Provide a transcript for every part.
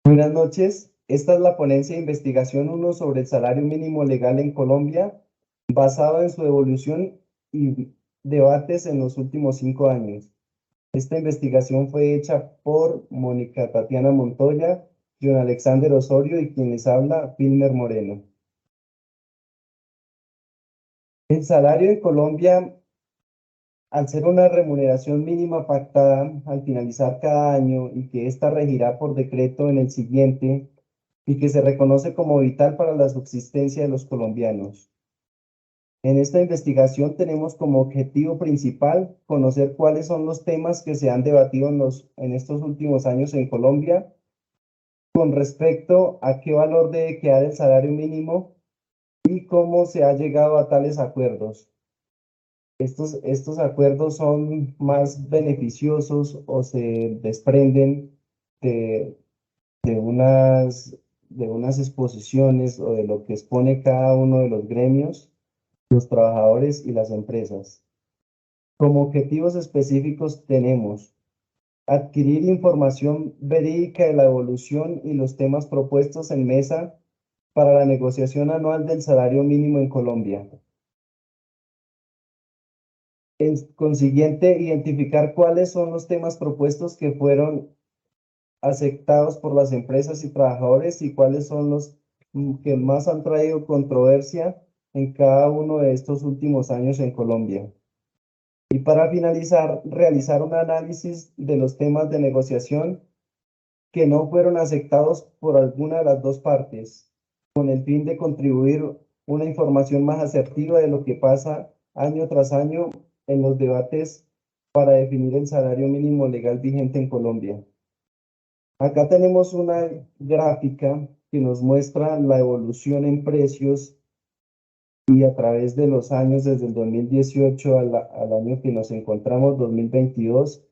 Buenas noches. Esta es la ponencia de investigación uno sobre el salario mínimo legal en Colombia, basado en su evolución y debates en los últimos 5 años. Esta investigación fue hecha por Mónica Tatiana Montoya, John Alexander Osorio y quien les habla, Wilmer Moreno. El salario en Colombia, al ser una remuneración mínima pactada al finalizar cada año y que ésta regirá por decreto en el siguiente, y que se reconoce como vital para la subsistencia de los colombianos. En esta investigación tenemos como objetivo principal conocer cuáles son los temas que se han debatido en estos últimos años en Colombia con respecto a qué valor debe quedar el salario mínimo y cómo se ha llegado a tales acuerdos. Estos acuerdos son más beneficiosos o se desprenden de, de unas, de unas exposiciones o de lo que expone cada uno de los gremios, los trabajadores y las empresas. Como objetivos específicos tenemos adquirir información verídica de la evolución y los temas propuestos en mesa para la negociación anual del salario mínimo en Colombia. En consiguiente, identificar cuáles son los temas propuestos que fueron aceptados por las empresas y trabajadores y cuáles son los que más han traído controversia en cada uno de estos últimos años en Colombia. Y para finalizar, realizar un análisis de los temas de negociación que no fueron aceptados por alguna de las dos partes, con el fin de contribuir una información más asertiva de lo que pasa año tras año en los debates para definir el salario mínimo legal vigente en Colombia. Acá tenemos una gráfica que nos muestra la evolución en precios y a través de los años, desde el 2018 al año que nos encontramos, 2022,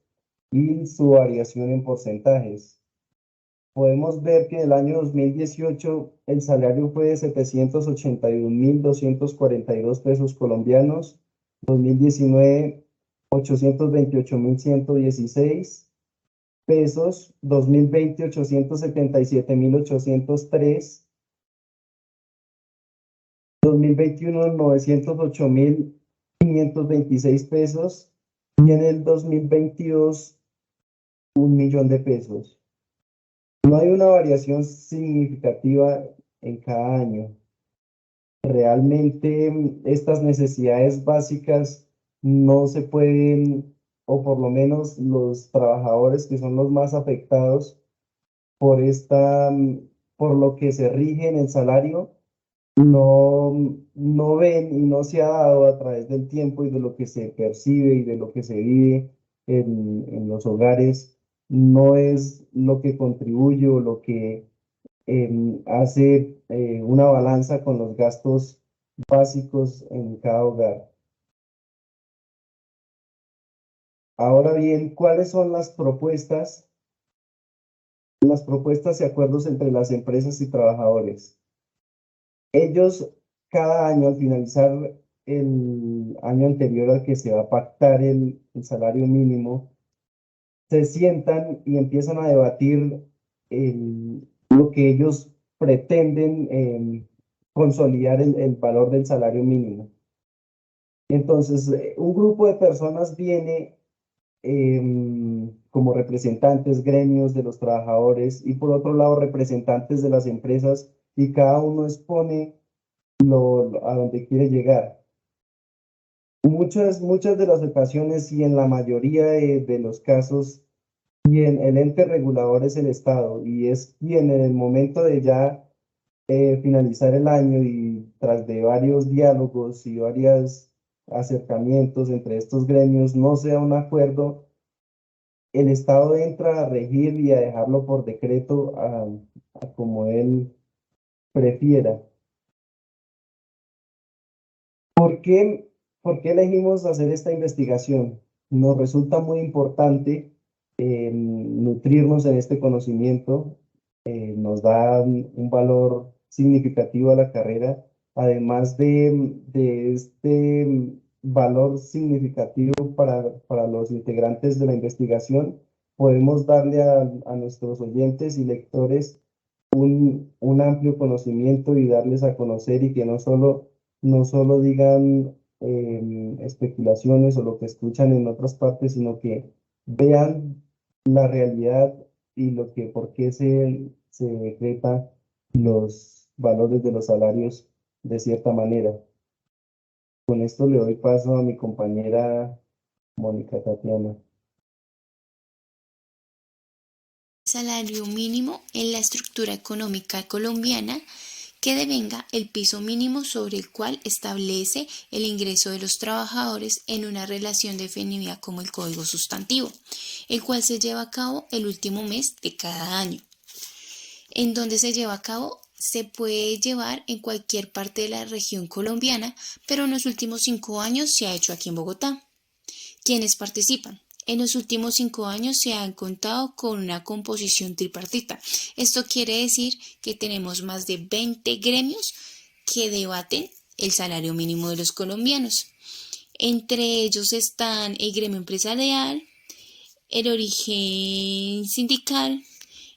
y su variación en porcentajes. Podemos ver que en el año 2018 el salario fue de 781.242 pesos colombianos, 2019 828.116 pesos, 2020 877.803, 2021 908.526 pesos y en el 2022 1.000.000 de pesos. No hay una variación significativa en cada año. Realmente estas necesidades básicas no se pueden, o por lo menos los trabajadores que son los más afectados por por lo que se rige en el salario, no ven y no se ha dado a través del tiempo y de lo que se percibe y de lo que se vive en los hogares, no es lo que contribuye o lo que hace una balanza con los gastos básicos en cada hogar. Ahora bien, ¿cuáles son las propuestas? Las propuestas y acuerdos entre las empresas y trabajadores. Ellos cada año, al finalizar el año anterior al que se va a pactar el salario mínimo, se sientan y empiezan a debatir lo que ellos pretenden consolidar el valor del salario mínimo. Entonces, un grupo de personas viene como representantes, gremios de los trabajadores y por otro lado representantes de las empresas y cada uno expone a donde quiere llegar. Muchas de las ocasiones y en la mayoría de los casos, quien el ente regulador es el Estado y es quien en el momento de ya finalizar el año y tras de varios diálogos y varios acercamientos entre estos gremios no sea un acuerdo, el Estado entra a regir y a dejarlo por decreto a como él prefiera. ¿Por qué, por qué elegimos hacer esta investigación? Nos resulta muy importante nutrirnos en este conocimiento, nos da un valor significativo a la carrera, además de este valor significativo para los integrantes de la investigación, podemos darle a nuestros oyentes y lectores un amplio conocimiento y darles a conocer y que no solo digan especulaciones o lo que escuchan en otras partes, sino que vean la realidad y por qué se decreta los valores de los salarios de cierta manera. Con esto le doy paso a mi compañera Mónica Tatiana. Salario mínimo en la estructura económica colombiana que devenga el piso mínimo sobre el cual establece el ingreso de los trabajadores en una relación definida como el código sustantivo, el cual se lleva a cabo el último mes de cada año. En donde se lleva a cabo se puede llevar en cualquier parte de la región colombiana, pero en los últimos 5 años se ha hecho aquí en Bogotá. ¿Quiénes participan? En los últimos 5 años se han contado con una composición tripartita. Esto quiere decir que tenemos más de 20 gremios que debaten el salario mínimo de los colombianos. Entre ellos están el gremio empresarial, el origen sindical,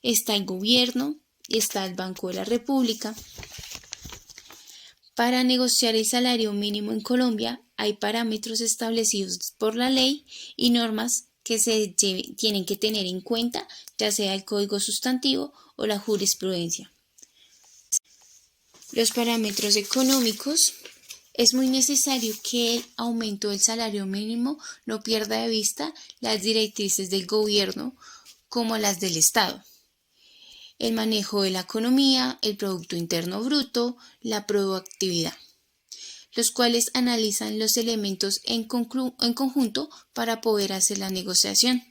está el gobierno, está el Banco de la República. Para negociar el salario mínimo en Colombia hay parámetros establecidos por la ley y normas que tienen que tener en cuenta, ya sea el código sustantivo o la jurisprudencia. Los parámetros económicos. Es muy necesario que el aumento del salario mínimo no pierda de vista las directrices del gobierno como las del Estado. El manejo de la economía, el Producto Interno Bruto, la productividad, los cuales analizan los elementos en conjunto para poder hacer la negociación,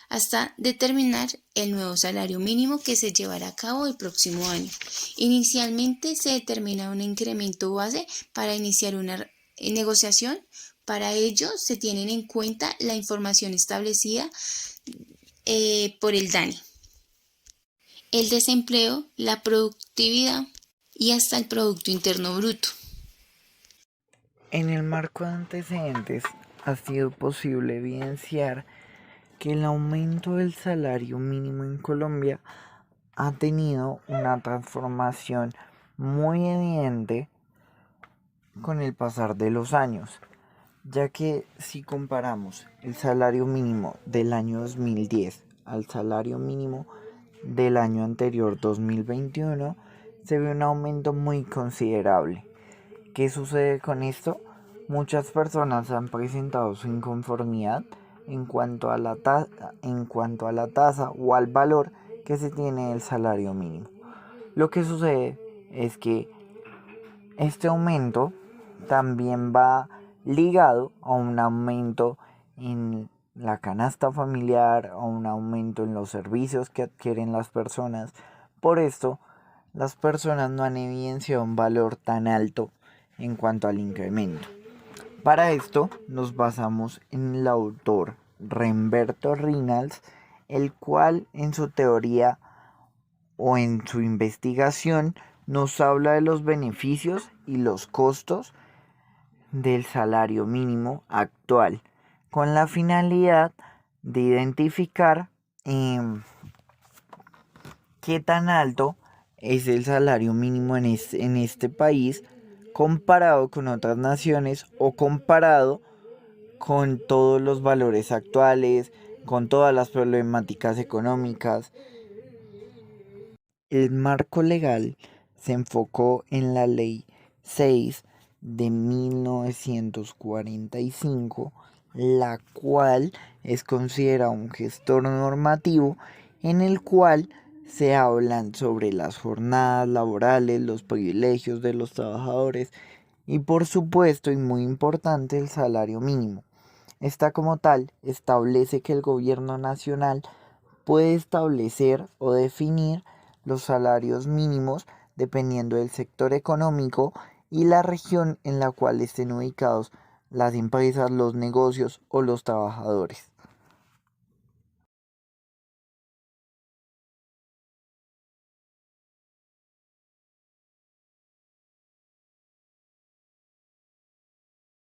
hasta determinar el nuevo salario mínimo que se llevará a cabo el próximo año. Inicialmente se determina un incremento base para iniciar una negociación. Para ello se tienen en cuenta la información establecida por el DANE, el desempleo, la productividad y hasta el Producto Interno Bruto. En el marco de antecedentes ha sido posible evidenciar que el aumento del salario mínimo en Colombia ha tenido una transformación muy evidente con el pasar de los años, ya que si comparamos el salario mínimo del año 2010 al salario mínimo del año anterior 2021, se ve un aumento muy considerable. ¿Qué sucede con esto? Muchas personas han presentado su inconformidad en cuanto a la tasa o al valor que se tiene del salario mínimo. Lo que sucede es que este aumento también va ligado a un aumento en la canasta familiar, a un aumento en los servicios que adquieren las personas. Por esto, las personas no han evidenciado un valor tan alto en cuanto al incremento. Para esto nos basamos en el autor Remberto Reynolds, el cual en su teoría o en su investigación nos habla de los beneficios y los costos del salario mínimo actual, con la finalidad de identificar qué tan alto es el salario mínimo en este país comparado con otras naciones o comparado con todos los valores actuales, con todas las problemáticas económicas. El marco legal se enfocó en la Ley 6 de 1945, la cual es considerada un gestor normativo en el cual se hablan sobre las jornadas laborales, los privilegios de los trabajadores y por supuesto y muy importante el salario mínimo. Esta como tal establece que el gobierno nacional puede establecer o definir los salarios mínimos dependiendo del sector económico y la región en la cual estén ubicados las empresas, los negocios o los trabajadores.